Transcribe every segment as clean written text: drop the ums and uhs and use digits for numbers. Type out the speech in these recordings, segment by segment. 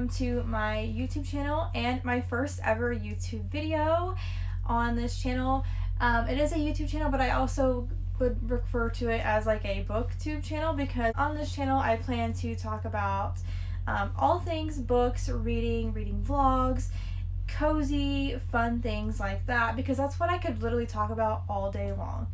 welcome to my YouTube channel and my first ever YouTube video on this channel. It is a YouTube channel, but I also would refer to it as like a booktube channel, because on this channel I plan to talk about all things books, reading vlogs, cozy, fun things like that, because that's what I could literally talk about all day long.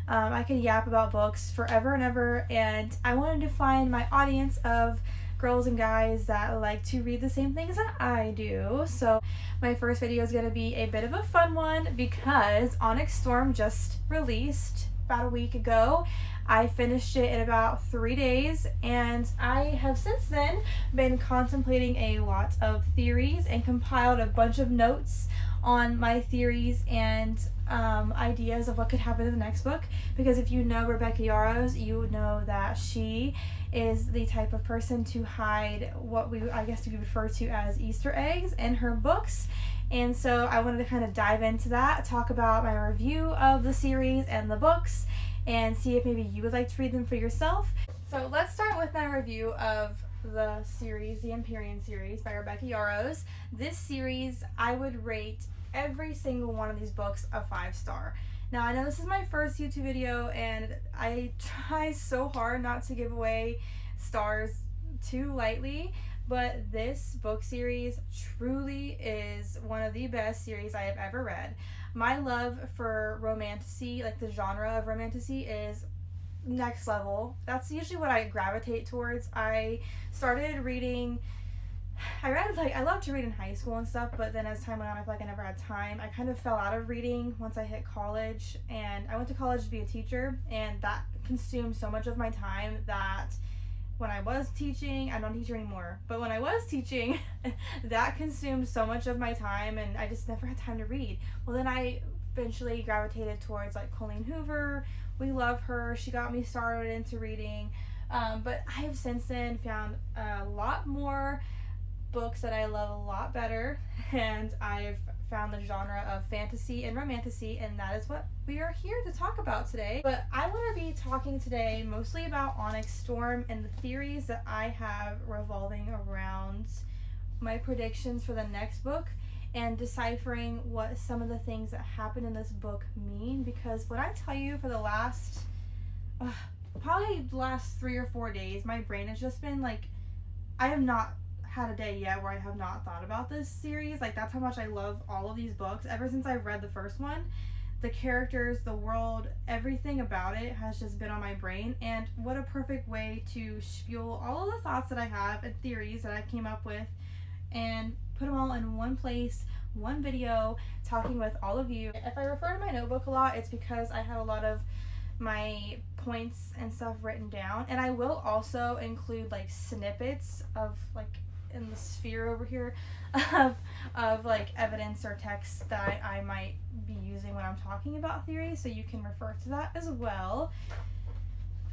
I could yap about books forever and ever, and I wanted to find my audience of girls and guys that like to read the same things that I do. So my first video is going to be a bit of a fun one because Onyx Storm just released about a week ago. I finished it in about 3 days, and I have since then been contemplating a lot of theories and compiled a bunch of notes on my theories and ideas of what could happen in the next book. Because if you know Rebecca Yarros, you know that she is the type of person to hide what I guess we refer to as Easter eggs in her books. And so I wanted to kind of dive into that, talk about my review of the series and the books, and see if maybe you would like to read them for yourself. So let's start with my review of the series, the Empyrean Series by Rebecca Yarros. This series, I would rate every single one of these books a 5-star. Now, I know this is my first YouTube video, and I try so hard not to give away stars too lightly, but this book series truly is one of the best series I have ever read. My love for romantasy, like the genre of romantasy, is next level. That's usually what I gravitate towards. I started reading, I loved to read in high school and stuff, but then as time went on, I feel like I never had time. I kind of fell out of reading once I hit college, and I went to college to be a teacher, and that consumed so much of my time that when I was teaching, I'm not a teacher anymore, but when I was teaching, that consumed so much of my time, and I just never had time to read. Well, then I eventually gravitated towards like Colleen Hoover. We love her. She got me started into reading, but I have since then found a lot more books that I love a lot better, and I've found the genre of fantasy and romantasy, and that is what we are here to talk about today. But I want to be talking today mostly about Onyx Storm and the theories that I have revolving around my predictions for the next book, and deciphering what some of the things that happen in this book mean. Because when I tell you, for the last probably the last 3 or 4 days, my brain has just been like, I have not had a day yet where I have not thought about this series. Like, that's how much I love all of these books. Ever since I've read the first one, the characters, the world, everything about it has just been on my brain. And what a perfect way to spew all of the thoughts that I have and theories that I came up with and put them all in one place, one video, talking with all of you. If I refer to my notebook a lot, it's because I have a lot of my points and stuff written down, and I will also include like snippets of like in the sphere over here of like evidence or text that I might be using when I'm talking about theories, so you can refer to that as well.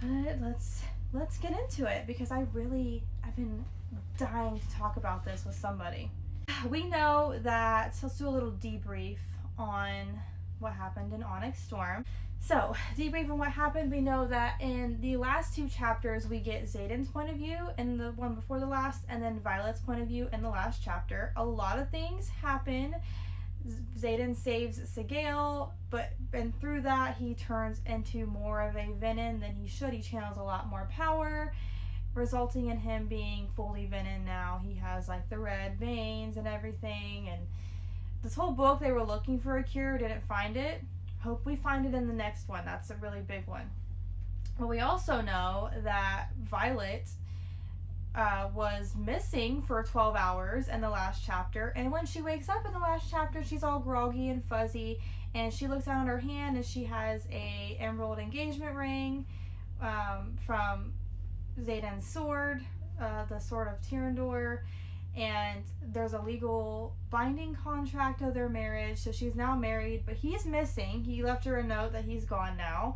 But let's get into it, because I've been dying to talk about this with somebody. We know that, so let's do a little debrief on what happened in Onyx Storm. So, debrief on what happened. We know that in the last 2 chapters, we get Xaden's point of view in the one before the last, and then Violet's point of view in the last chapter. A lot of things happen. Xaden saves Sigale, and through that, he turns into more of a Venin than he should. He channels a lot more power, resulting in him being fully Venin now. He has like the red veins and everything, and this whole book they were looking for a cure, didn't find it. Hope we find it in the next one. That's a really big one. But we also know that Violet was missing for 12 hours in the last chapter, and when she wakes up in the last chapter, she's all groggy and fuzzy, and she looks down at her hand and she has a emerald engagement ring from Xaden's sword, the Sword of Tyrandor, and there's a legal binding contract of their marriage, so she's now married, but he's missing. He left her a note that he's gone now,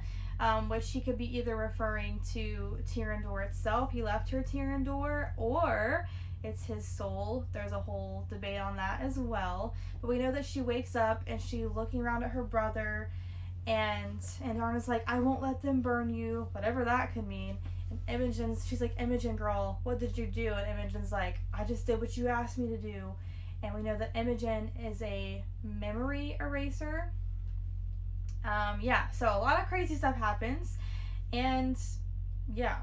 which she could be either referring to Tyrandor itself, he left her Tyrandor, or it's his soul. There's a whole debate on that as well. But we know that she wakes up and she's looking around at her brother, and Arna's like, I won't let them burn you, whatever that could mean. And she's like, Imogen, girl, what did you do? And Imogen's like, I just did what you asked me to do. And we know that Imogen is a memory eraser. Yeah, so a lot of crazy stuff happens. And yeah,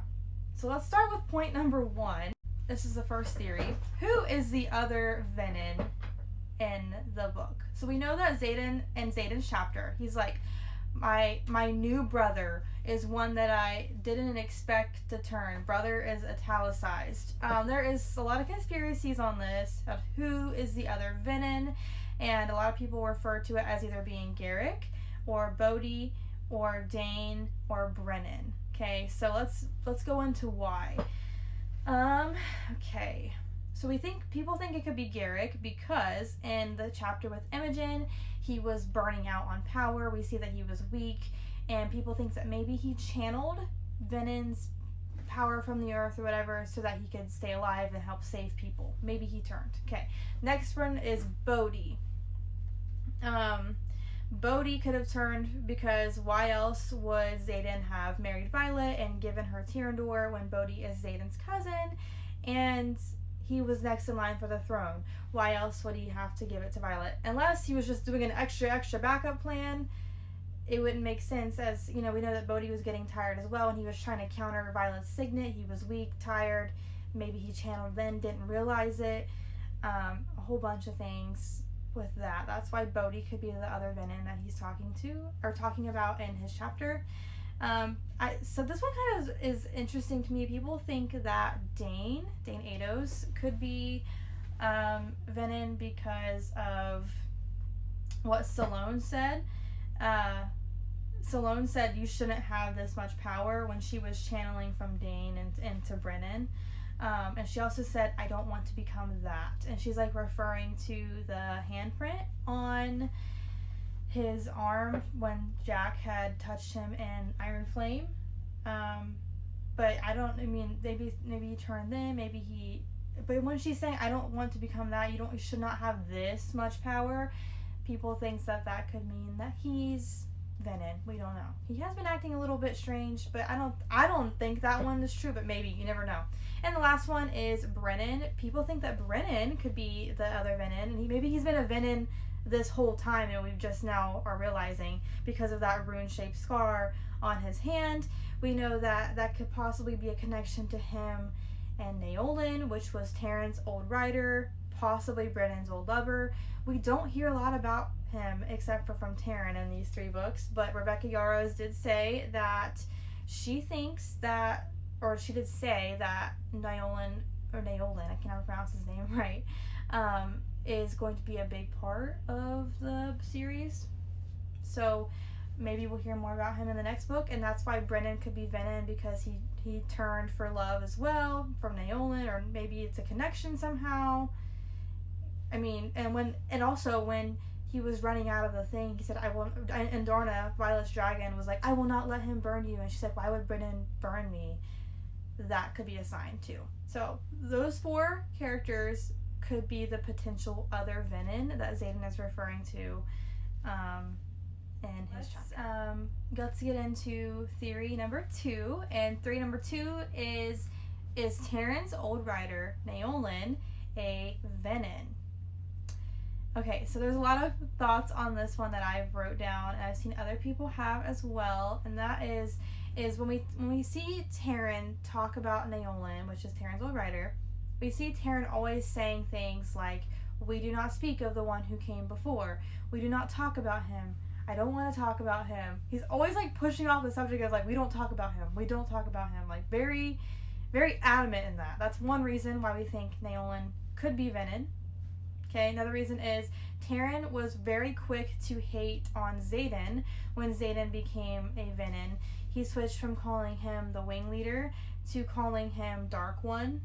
so let's start with point number 1. This is the first theory. Who is the other Venin in the book? So we know that Xaden, in Xaden's chapter, he's like, my new brother is one that I didn't expect to turn. Brother is italicized. There is a lot of conspiracies on this of who is the other Venin, and a lot of people refer to it as either being Garrick or Bodhi or Dane or Brennan. Okay, so let's go into why. Okay. So people think it could be Garrick because in the chapter with Imogen, he was burning out on power. We see that he was weak, and people think that maybe he channeled Venin's power from the earth or whatever so that he could stay alive and help save people. Maybe he turned. Okay. Next one is Bodhi. Bodhi could have turned because why else would Xaden have married Violet and given her Tyrandor when Bodhi is Xaden's cousin and he was next in line for the throne? Why else would he have to give it to Violet? Unless he was just doing an extra backup plan, it wouldn't make sense, as we know that Bodhi was getting tired as well and he was trying to counter Violet's signet. He was weak, tired. Maybe he channeled then, didn't realize it. A whole bunch of things with that. That's why Bodhi could be the other Venin that he's talking about in his chapter. So this one kind of is interesting to me. People think that Dane Ados could be Venin because of what Salone said. Salone said you shouldn't have this much power when she was channeling from Dane into Brennan. And she also said, I don't want to become that. And she's like referring to the handprint on his arm when Jack had touched him in Iron Flame. But maybe he turned then, but when she's saying, I don't want to become that, you should not have this much power, people think that could mean that he's Venin. We don't know. He has been acting a little bit strange, but I don't think that one is true, but maybe, you never know. And the last one is Brennan. People think that Brennan could be the other Venin, and maybe he's been a Venin this whole time, and we've just now are realizing because of that rune-shaped scar on his hand. We know that could possibly be a connection to him and Naolin, which was Terran's old rider, possibly Brennan's old lover. We don't hear a lot about him except for from Terran in these 3 books, but Rebecca Yarros did say that she thinks that, or she did say that Naolin, I cannot pronounce his name right, is going to be a big part of the series. So maybe we'll hear more about him in the next book, and that's why Brennan could be Venin, because he turned for love as well from Naolin, or maybe it's a connection somehow. And also when he was running out of the thing, he said, and Darna, Violet's dragon, was like, I will not let him burn you. And she's like, why would Brennan burn me? That could be a sign too. So those 4 characters could be the potential other Venin that Xaden is referring to in his chapter. Let's get into theory number 2. And theory number 2 is Terran's old rider, Naolin, a Venin? Okay, so there's a lot of thoughts on this one that I've wrote down, and I've seen other people have as well, and that is when we see Terran talk about Naolin, which is Terran's old rider, we see Terran always saying things like, we do not speak of the one who came before. We do not talk about him. I don't want to talk about him. He's always like pushing off the subject of like, we don't talk about him. We don't talk about him. Like very, very adamant in that. That's one reason why we think Naolin could be Venin. Okay, another reason is Terran was very quick to hate on Xaden when Xaden became a Venin. He switched from calling him the Wing Leader to calling him Dark One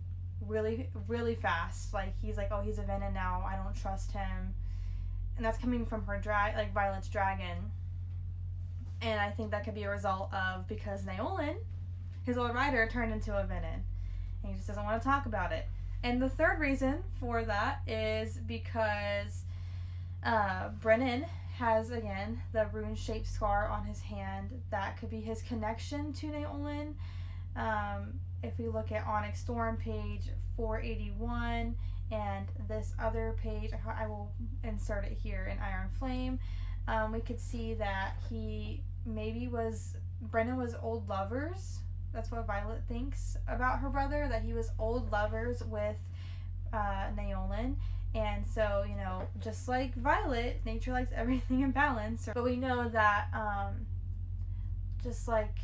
really, really fast. Like, he's like, oh, he's a Venin now. I don't trust him. And that's coming from her Violet's dragon. And I think that could be a result of because Naolin, his old rider, turned into a Venin. And he just doesn't want to talk about it. And the third reason for that is because Brennan has, again, the rune-shaped scar on his hand. That could be his connection to Naolin. If we look at Onyx Storm page 481 and this other page, I will insert it here in Iron Flame, we could see that Brennan was old lovers. That's what Violet thinks about her brother, that he was old lovers with Naolin. And so, just like Violet, nature likes everything in balance. But we know that just like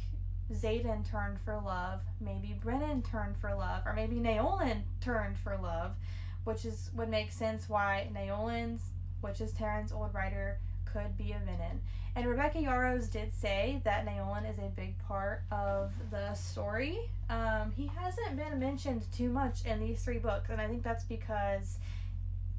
Xaden turned for love, maybe Brennan turned for love, or maybe Naolin turned for love, which would make sense why Naolin's, which is Terran's old writer, could be a villain. And Rebecca Yarros did say that Naolin is a big part of the story. He hasn't been mentioned too much in these 3 books, and I think that's because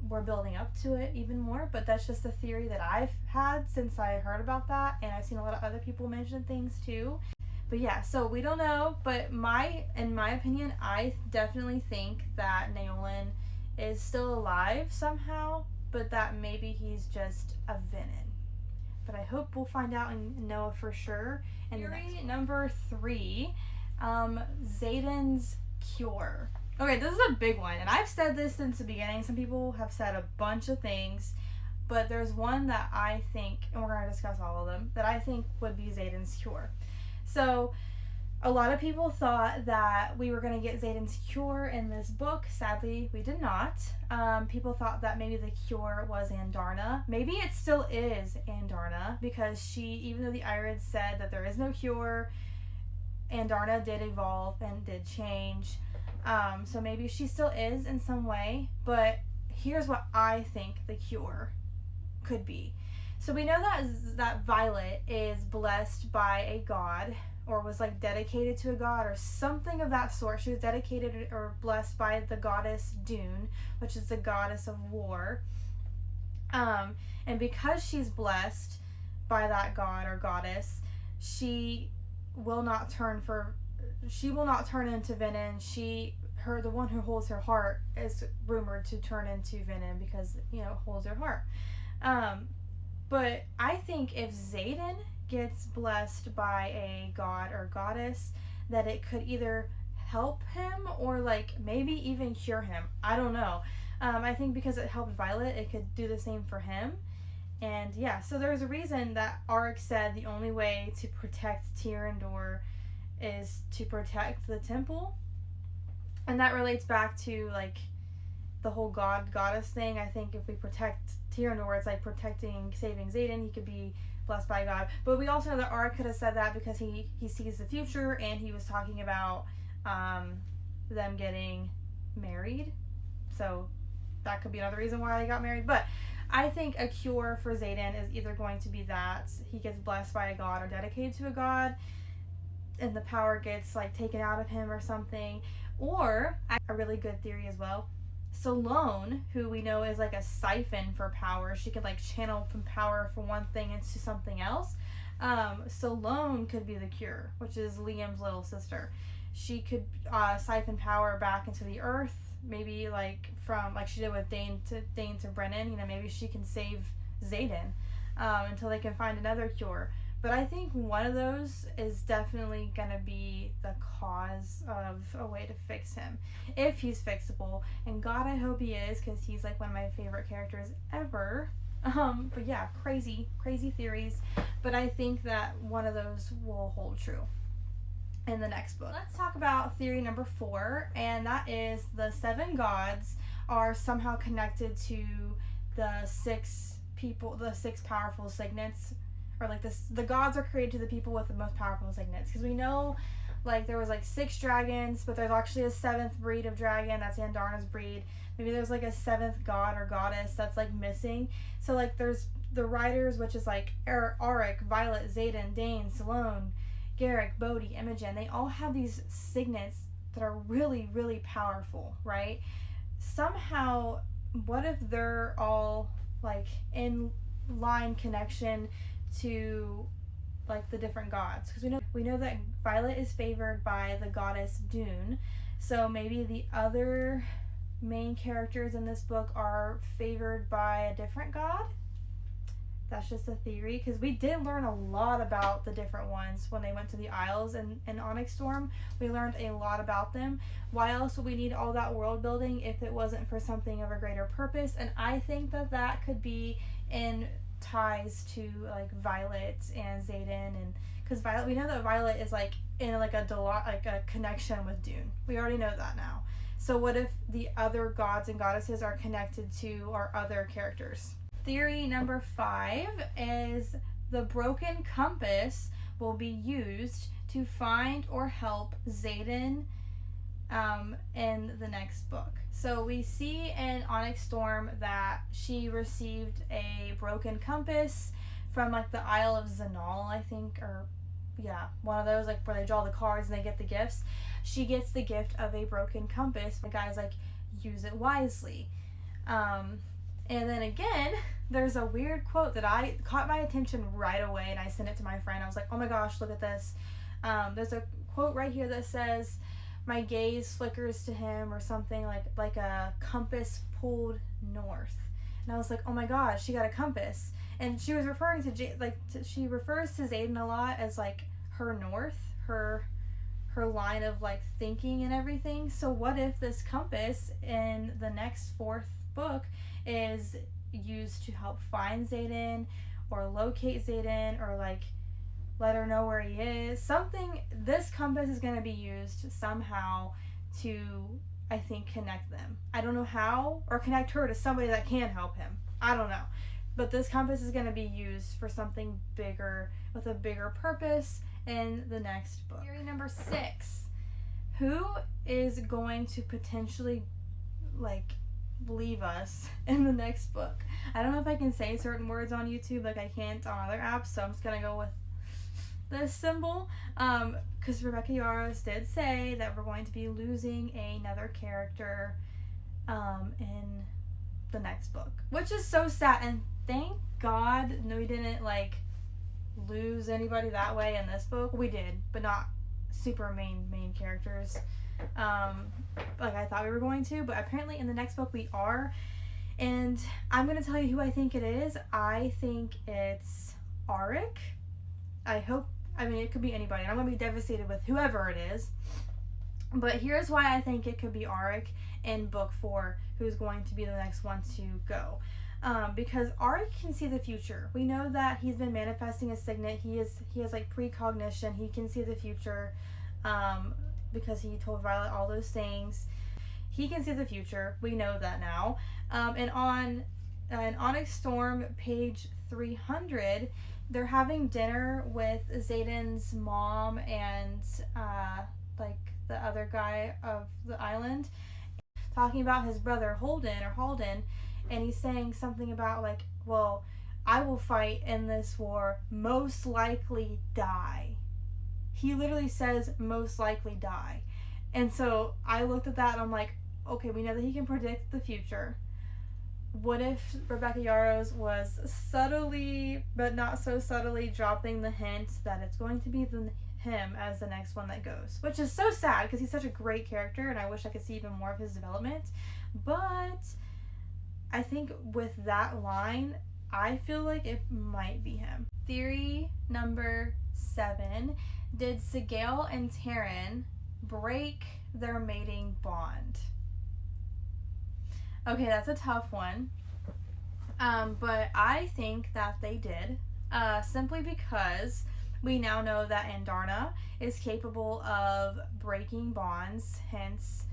we're building up to it even more, but that's just a theory that I've had since I heard about that, and I've seen a lot of other people mention things too. But yeah, so we don't know, but in my opinion, I definitely think that Naolin is still alive somehow, but that maybe he's just a villain. But I hope we'll find out and know for sure. And theory number 3, Xaden's cure. Okay, this is a big one, and I've said this since the beginning. Some people have said a bunch of things, but there's one that I think, and we're going to discuss all of them, that I think would be Xaden's cure. So, a lot of people thought that we were going to get Xaden's cure in this book. Sadly, we did not. People thought that maybe the cure was Andarna. Maybe it still is Andarna, because even though the Irids said that there is no cure, Andarna did evolve and did change. So maybe she still is in some way. But here's what I think the cure could be. So we know that Violet is blessed by a god, or was like dedicated to a god or something of that sort. She was dedicated or blessed by the goddess Dune, which is the goddess of war. And because she's blessed by that god or goddess, she will not turn into venom. The one who holds her heart is rumored to turn into venom because, holds her heart. But I think if Xaden gets blessed by a god or goddess, that it could either help him or maybe even cure him. I don't know. I think because it helped Violet, it could do the same for him. And yeah, so there's a reason that Arik said the only way to protect Tyrrendor is to protect the temple. And that relates back to the whole goddess thing. I think if we protect Tyrrendor, it's like saving Xaden. He could be blessed by God. But we also know that Arik could have said that because he sees the future, and he was talking about them getting married. So that could be another reason why they got married. But I think a cure for Xaden is either going to be that he gets blessed by a god or dedicated to a god, and the power gets taken out of him or something. Or a really good theory as well, Salone, who we know is a siphon for power. She could channel from power from one thing into something else. Salone could be the cure, which is Liam's little sister. She could siphon power back into the earth, maybe from she did with Dane to Brennan. Maybe she can save Xaden until they can find another cure. But I think one of those is definitely going to be the cause of a way to fix him, if he's fixable. And God, I hope he is, because he's one of my favorite characters ever. But yeah, crazy theories. But I think that one of those will hold true in the next book. Let's talk about theory number 4, and that is the 7 gods are somehow connected to the 6 powerful signets. Or the gods are created to the people with the most powerful signets, because we know there was 6 dragons, but there's actually a 7th breed of dragon. That's Andarna's breed. Maybe there's a 7th god or goddess that's missing. So there's the riders, which is Arik, Violet, Xaden, Dane, Salone, Garrick, Bodhi, Imogen. They all have these signets that are really, really powerful, right? Somehow, what if they're all in line connection to the different gods? Because we know that Violet is favored by the goddess Dune, so maybe the other main characters in this book are favored by a different god. that's just a theory, because we did learn a lot about the different ones when they went to the Isles in Onyx Storm. We learned a lot about them. Why else would we need all that world building if it wasn't for something of a greater purpose? And I think that could be in ties to like Violet and Xaden, and because Violet, we know that Violet is like in like a connection with Dune. We already know that now. So what if the other gods and goddesses are connected to our other characters? Theory number 5 is the broken compass will be used to find or help Xaden in the next book. So we see in Onyx Storm that she received a broken compass from like the Isle of Zanal, I think, or yeah, one of those, like where they draw the cards and they get the gifts. She gets the gift of a broken compass. The guy's like, use it wisely. And then again, there's a weird quote that I caught my attention right away, and I sent it to my friend. I was like, oh my gosh, look at this. There's a quote right here that says, my gaze flickers to him, or something like a compass pulled north. And I was like, oh my gosh, she got a compass. And she was referring to she refers to Xaden a lot as like her north, her line of like thinking and everything. So what if this compass in the next 4th book is used to help find Xaden, or locate Xaden, or like let her know where he is? Something. This compass is going to be used somehow to, I think, connect them. I don't know how, or connect her to somebody that can help him. I don't know. But this compass is going to be used for something bigger, with a bigger purpose in the next book. Theory number 6. Who is going to potentially like leave us in the next book? I don't know if I can say certain words on YouTube like I can't on other apps, so I'm just going to go with this symbol, because Rebecca Yarros did say that we're going to be losing another character in the next book, which is so sad. And thank God we didn't like lose anybody that way in this book. We did, but not super main characters like I thought we were going to. But apparently in the next book we are, and I'm gonna tell you who I think it is. I think it's Auric. I mean, it could be anybody. I'm going to be devastated with whoever it is. But here's why I think it could be Auric in book 4, who's going to be the next one to go. Because Auric can see the future. We know that he's been manifesting a signet. He has like precognition. He can see the future because he told Violet all those things. He can see the future. We know that now. And on Onyx Storm, page 300, they're having dinner with Xaden's mom and like the other guy of the island, talking about his brother Halden, and he's saying something about like, well, I will fight in this war, most likely die. He literally says most likely die. And so I looked at that and I'm like, okay, we know that he can predict the future. What if Rebecca Yarros was subtly, but not so subtly, dropping the hint that it's going to be him as the next one that goes? Which is so sad, because he's such a great character, and I wish I could see even more of his development. But I think with that line, I feel like it might be him. Theory number 7. Did Sigale and Taryn break their mating bond? Okay, that's a tough one. But I think that they did. Simply because we now know that Andarna is capable of breaking bonds, hence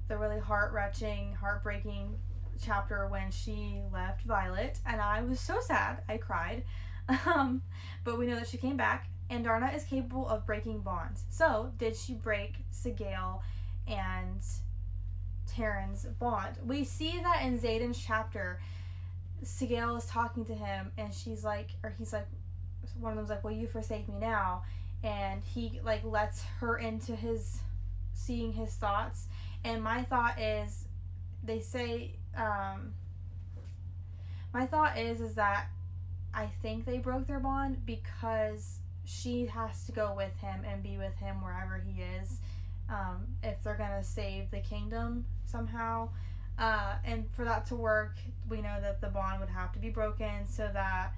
the really heart-wrenching, heartbreaking chapter when she left Violet. And I was so sad. I cried. But we know that she came back. Andarna is capable of breaking bonds. So, did she break Sigale and Taryn's bond? We see that in Xaden's chapter, Sigale is talking to him, and she's like, or he's like, one of them's like, will you forsake me now? And he like lets her into his seeing his thoughts. And my thought is, they say, my thought is that I think they broke their bond because she has to go with him and be with him wherever he is, if they're gonna save the kingdom somehow. And for that to work, we know that the bond would have to be broken so that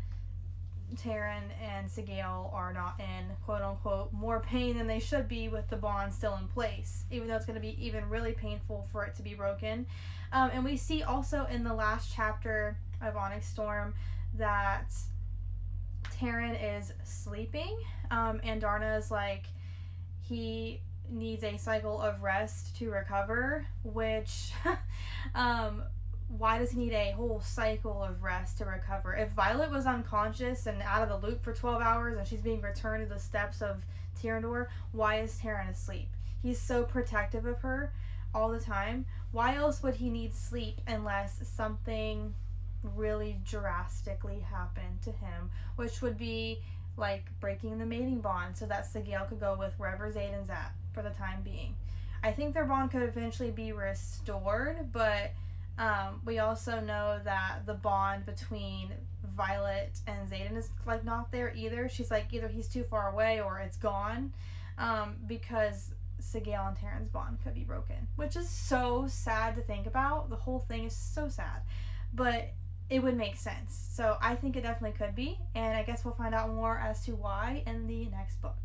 Taryn and Sigale are not in quote-unquote more pain than they should be with the bond still in place, even though it's going to be even really painful for it to be broken. And we see also in the last chapter of Onyx Storm that Taryn is sleeping, and Darna is like, he needs a cycle of rest to recover, which why does he need a whole cycle of rest to recover? If Violet was unconscious and out of the loop for 12 hours and she's being returned to the steps of Tyrandor, why is Taryn asleep? He's so protective of her all the time. Why else would he need sleep unless something really drastically happened to him, which would be like breaking the mating bond so that Sigale could go with wherever Xaden's at for the time being. I think their bond could eventually be restored, but we also know that the bond between Violet and Xaden is like not there either. She's like, either he's too far away or it's gone, because Sigale and Taryn's bond could be broken, which is so sad to think about. The whole thing is so sad, but it would make sense. So I think it definitely could be, and I guess we'll find out more as to why in the next book.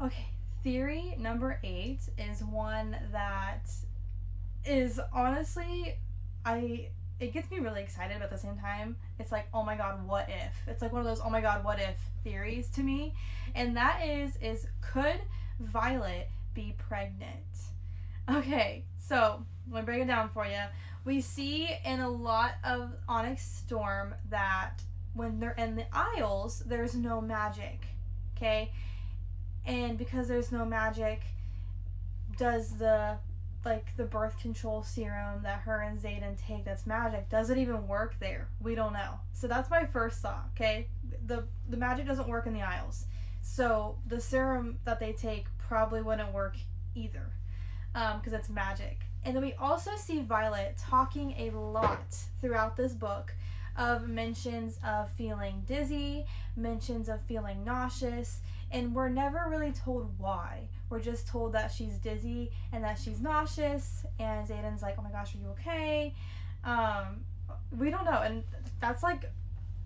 Okay, theory number 8 is one that is honestly, it gets me really excited, but at the same time, it's like, oh my god, what if? It's like one of those oh my god, what if theories to me. And that is could Violet be pregnant? Okay, so let me break it down for you. We see in a lot of Onyx Storm that when they're in the Isles, there's no magic, okay? And because there's no magic, does the birth control serum that her and Xaden take that's magic, does it even work there? We don't know. So that's my first thought, okay? The magic doesn't work in the Isles. So the serum that they take probably wouldn't work either, because it's magic. And then we also see Violet talking a lot throughout this book of mentions of feeling dizzy, mentions of feeling nauseous, and we're never really told why. We're just told that she's dizzy and that she's nauseous, and Xaden's like, oh my gosh, are you okay? We don't know, and that's like,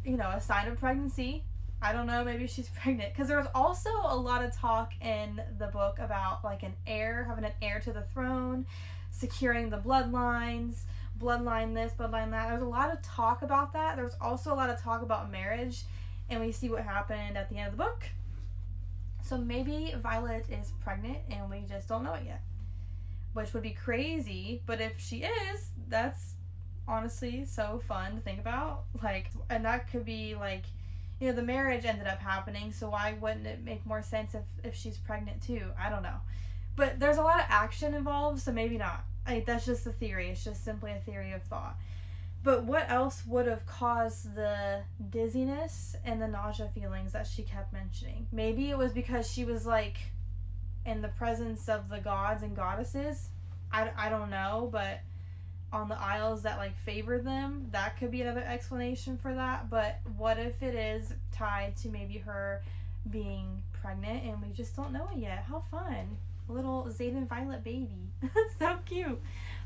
you know, a sign of pregnancy. I don't know, maybe she's pregnant, because there was also a lot of talk in the book about like an heir, having an heir to the throne, securing the bloodlines, bloodline this, bloodline that. There's a lot of talk about that. There's also a lot of talk about marriage, and we see what happened at the end of the book. So maybe Violet is pregnant and we just don't know it yet, which would be crazy. But if she is, that's honestly so fun to think about. Like, and that could be like, you know, the marriage ended up happening, so why wouldn't it make more sense if she's pregnant too? I don't know. But there's a lot of action involved, so maybe not. Like, that's just a theory. It's just simply a theory of thought. But what else would have caused the dizziness and the nausea feelings that she kept mentioning? Maybe it was because she was like in the presence of the gods and goddesses. I don't know, but on the Isles that like favored them, that could be another explanation for that. But what if it is tied to maybe her being pregnant and we just don't know it yet? How fun. A little Xaden Violet baby. So cute.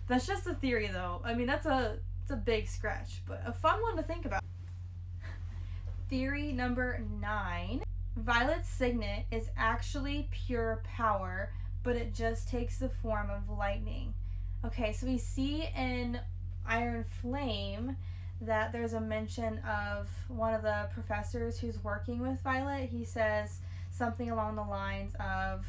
That's just a theory though. I mean, it's a big stretch, but a fun one to think about. Theory number 9. Violet's signet is actually pure power, but it just takes the form of lightning. Okay, so we see in Iron Flame that there's a mention of one of the professors who's working with Violet. He says something along the lines of,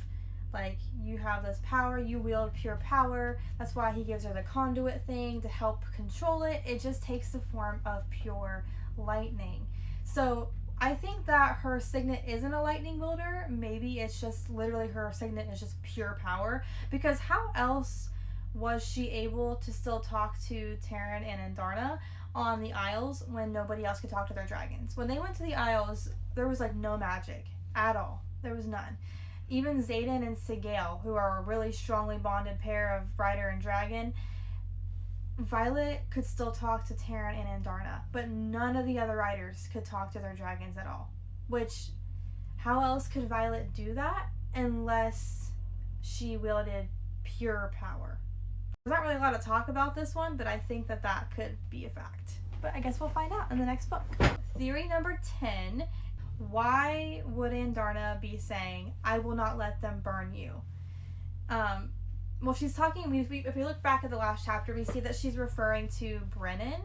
like, you have this power, you wield pure power. That's why he gives her the conduit thing to help control it. It just takes the form of pure lightning. So I think that her signet isn't a lightning wielder. Maybe it's just literally her signet is just pure power. Because how else was she able to still talk to Taryn and Andarna on the Isles when nobody else could talk to their dragons? When they went to the Isles, there was like no magic at all. There was none. Even Xaden and Sigale, who are a really strongly bonded pair of rider and dragon, Violet could still talk to Taryn and Andarna, but none of the other riders could talk to their dragons at all. Which, how else could Violet do that unless she wielded pure power? There's not really a lot of talk about this one, but I think that that could be a fact. But I guess we'll find out in the next book. Theory number 10. why would Andarna be saying, I will not let them burn you? Well, she's talking, if we look back at the last chapter, we see that she's referring to Brennan.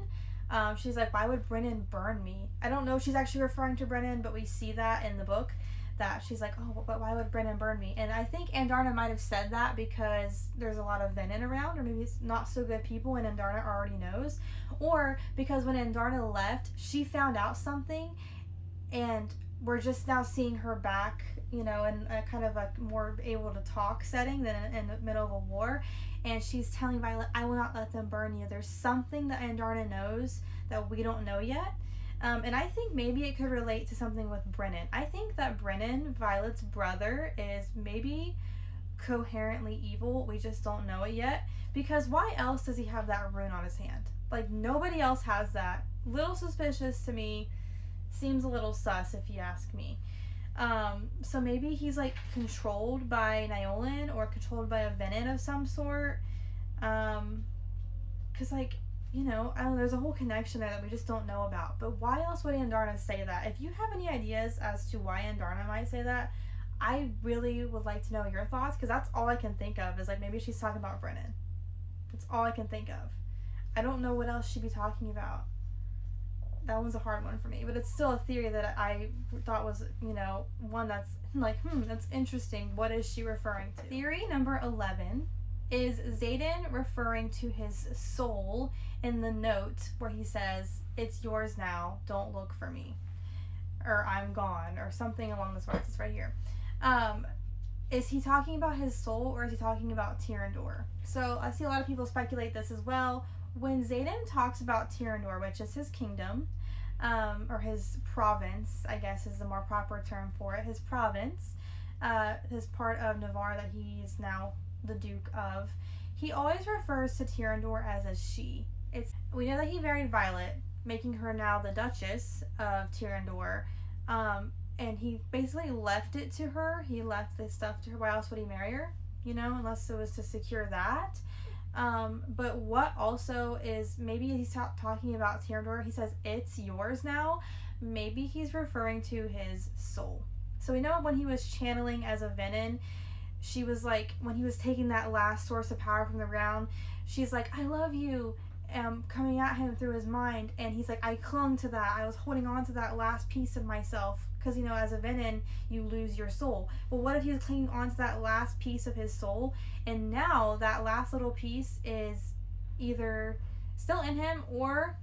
She's like, why would Brennan burn me? I don't know if she's actually referring to Brennan, but we see that in the book, that she's like, oh, but why would Brennan burn me? And I think Andarna might have said that because there's a lot of Venin around, or maybe it's not so good people and Andarna already knows, or because when Andarna left, she found out something, and we're just now seeing her back, in a kind of a more able to talk setting than in the middle of a war. And she's telling Violet, I will not let them burn you. There's something that Andarna knows that we don't know yet. And I think maybe it could relate to something with Brennan. I think that Brennan, Violet's brother, is maybe coherently evil. We just don't know it yet. Because why else does he have that rune on his hand? Like, nobody else has that. Little suspicious to me. Seems a little sus if you ask me. So maybe he's like controlled by Nyolan or controlled by a Venin of some sort. Cause like, I don't know, there's a whole connection there that we just don't know about. But why else would Andarna say that? If you have any ideas as to why Andarna might say that, I really would like to know your thoughts, because that's all I can think of is like maybe she's talking about Brennan. That's all I can think of. I don't know what else she'd be talking about. That one's a hard one for me, but it's still a theory that I thought was, one that's like, that's interesting. What is she referring to? Theory number 11 is Xaden referring to his soul in the note where he says, it's yours now, don't look for me, or I'm gone, or something along those lines. It's right here. Is he talking about his soul, or is he talking about Tyrandor? So I see a lot of people speculate this as well. When Xaden talks about Tyrandor, which is his kingdom, or his province, I guess is the more proper term for it, his province, his part of Navarre that he's now the Duke of, he always refers to Tyrandor as a she. We know that he married Violet, making her now the Duchess of Tyrandor, and he basically left it to her. He left this stuff to her. Why else would he marry her? Unless it was to secure that. But what also is, maybe he's talking about Tyrandor, he says, it's yours now. Maybe he's referring to his soul. So we know when he was channeling as a Venin, she was like, when he was taking that last source of power from the ground, she's like, I love you, coming at him through his mind. And he's like, I clung to that. I was holding on to that last piece of myself. Because, as a Venin, you lose your soul. Well, what if he was clinging on to that last piece of his soul, and now that last little piece is either still in him or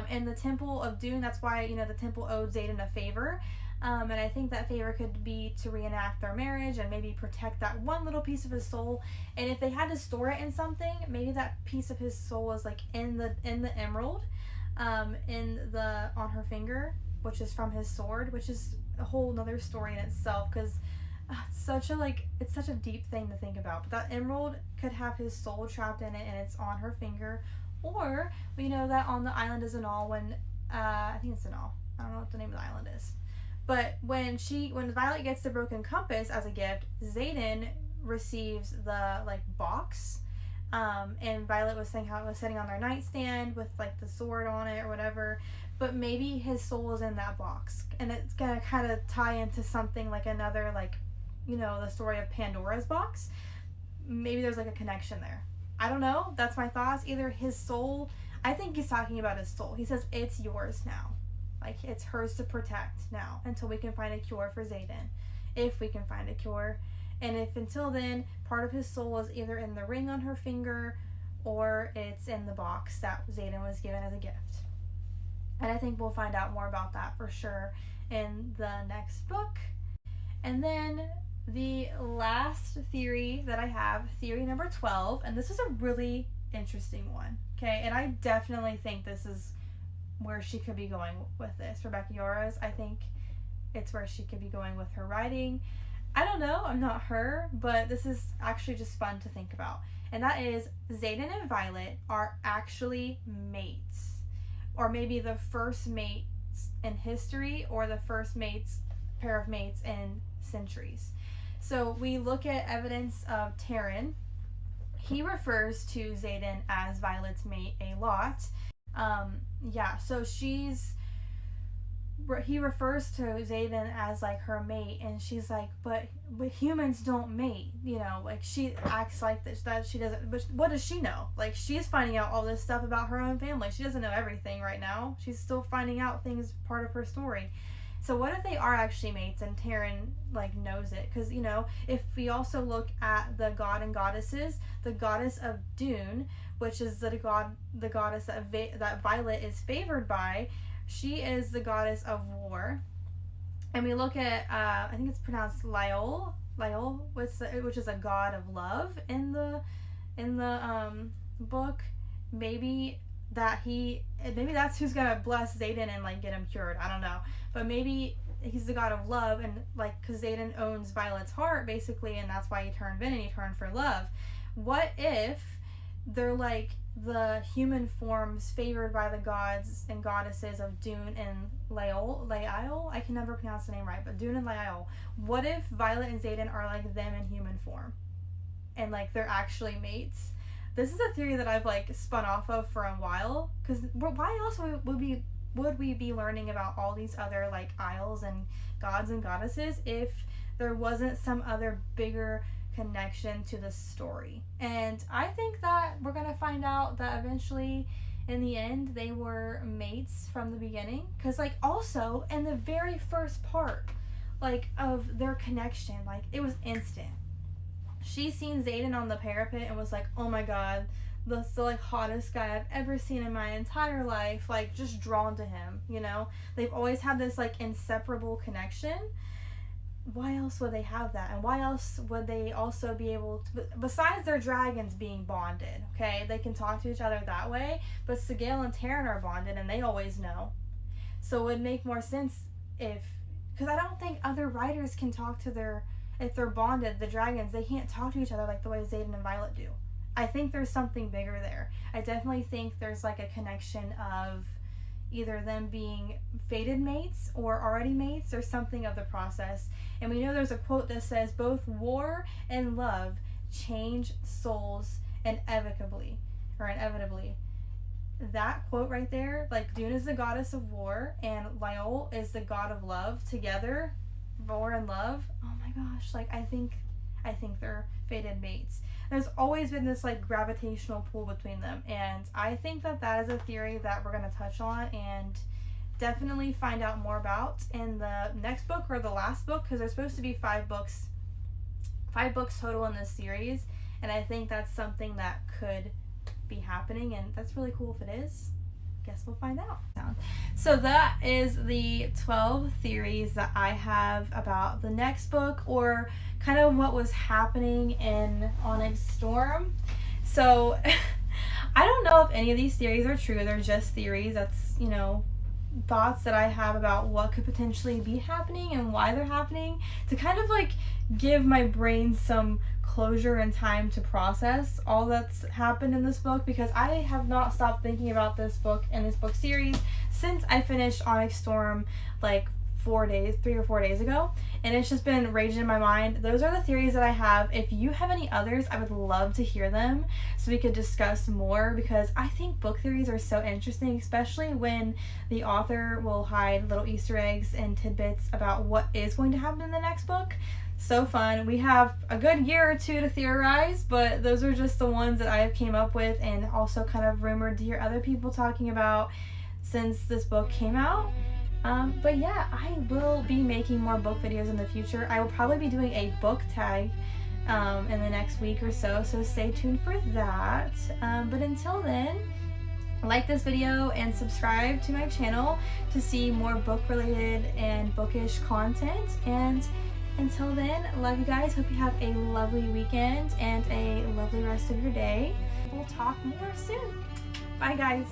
in the Temple of Doom? That's why, the Temple owed Xaden a favor. And I think that favor could be to reenact their marriage and maybe protect that one little piece of his soul. And if they had to store it in something, maybe that piece of his soul was like in the emerald, on her finger, which is from his sword, which is a whole nother story in itself, because it's such a deep thing to think about. But that emerald could have his soul trapped in it, and it's on her finger. Or we know that on the island of Zanal, when I think it's Zanal, I don't know what the name of the island is, but when Violet gets the broken compass as a gift, Xaden receives the box. And Violet was saying how it was sitting on their nightstand with the sword on it or whatever, but maybe his soul is in that box, and it's gonna kind of tie into something like another, the story of Pandora's box. Maybe there's a connection there. I don't know. That's my thoughts. Either his soul, I think he's talking about his soul. He says it's yours now, it's hers to protect now until we can find a cure for Xaden, if we can find a cure. And if until then, part of his soul is either in the ring on her finger or it's in the box that Xaden was given as a gift. And I think we'll find out more about that for sure in the next book. And then the last theory that I have, theory number 12, and this is a really interesting one, okay? And I definitely think this is where she could be going with this. Rebecca Yarros, I think it's where she could be going with her writing. I don't know, I'm not her, but this is actually just fun to think about. And that is, Xaden and Violet are actually mates. Or maybe the first mates in history, or the first pair of mates in centuries. So we look at evidence of Terran. He refers to Xaden as Violet's mate a lot. So she's he refers to Xaden as like her mate, and she's like, but humans don't mate, you know, like she acts like this, that she doesn't, but what does she know? Like, she's finding out all this stuff about her own family. She doesn't know everything right now. She's still finding out things, part of her story. So what if they are actually mates and Taryn like knows it? Because, you know, if we also look at the god and goddesses, the goddess of Dune, which is the goddess that Violet is favored by, she is the goddess of war. And we look at I think it's pronounced Lyol, which is a god of love in the book. Maybe that's who's gonna bless Xaden and like get him cured. I don't know, but maybe he's the god of love, and like, because Xaden owns Violet's heart basically, and that's why he turned Vin and he turned for love. What if they're like the human forms favored by the gods and goddesses of Dune and Lael? I can never pronounce the name right, but Dune and Lael. What if Violet and Xaden are like them in human form, and like they're actually mates? This is a theory that I've like spun off of for a while, because why else would we be learning about all these other like isles and gods and goddesses if there wasn't some other bigger connection to the story? And I think that we're gonna find out that eventually in the end they were mates from the beginning, because like also in the very first part like of their connection, like it was instant. She seen Xaden on the parapet and was like, oh my god, that's the like hottest guy I've ever seen in my entire life, like just drawn to him, you know? They've always had this like inseparable connection. Why else would they have that? And why else would they also be able to, besides their dragons being bonded, okay? They can talk to each other that way, but Sigil and Taryn are bonded and they always know. So it would make more sense because I don't think other writers can talk to if they're bonded, the dragons, they can't talk to each other like the way Xaden and Violet do. I think there's something bigger there. I definitely think there's like a connection of either them being fated mates or already mates, or something of the process. And we know there's a quote that says both war and love change souls inevitably. That quote right there, like Dune is the goddess of war and Lyol is the god of love, together, war and love. Oh my gosh, like I think they're fated mates. There's always been this like gravitational pull between them, and I think that is a theory that we're going to touch on and definitely find out more about in the next book or the last book, because there's supposed to be 5 books total in this series, and I think that's something that could be happening, and that's really cool if it is. Guess we'll find out. So that is the 12 theories that I have about the next book, or kind of what was happening in Onyx Storm. So I don't know if any of these theories are true. They're just theories. That's, you know, thoughts that I have about what could potentially be happening and why they're happening, to kind of like give my brain some closure and time to process all that's happened in this book, because I have not stopped thinking about this book and this book series since I finished Onyx Storm like 3 or 4 days ago, and it's just been raging in my mind. Those are the theories that I have. If you have any others, I would love to hear them so we could discuss more, because I think book theories are so interesting, especially when the author will hide little Easter eggs and tidbits about what is going to happen in the next book. So fun. We have a good year or two to theorize, but those are just the ones that I came up with and also kind of rumored to hear other people talking about since this book came out. But yeah, I will be making more book videos in the future. I will probably be doing a book tag in the next week or so stay tuned for that. But until then, like this video and subscribe to my channel to see more book related and bookish content. And until then, love you guys. Hope you have a lovely weekend and a lovely rest of your day. We'll talk more soon. Bye guys.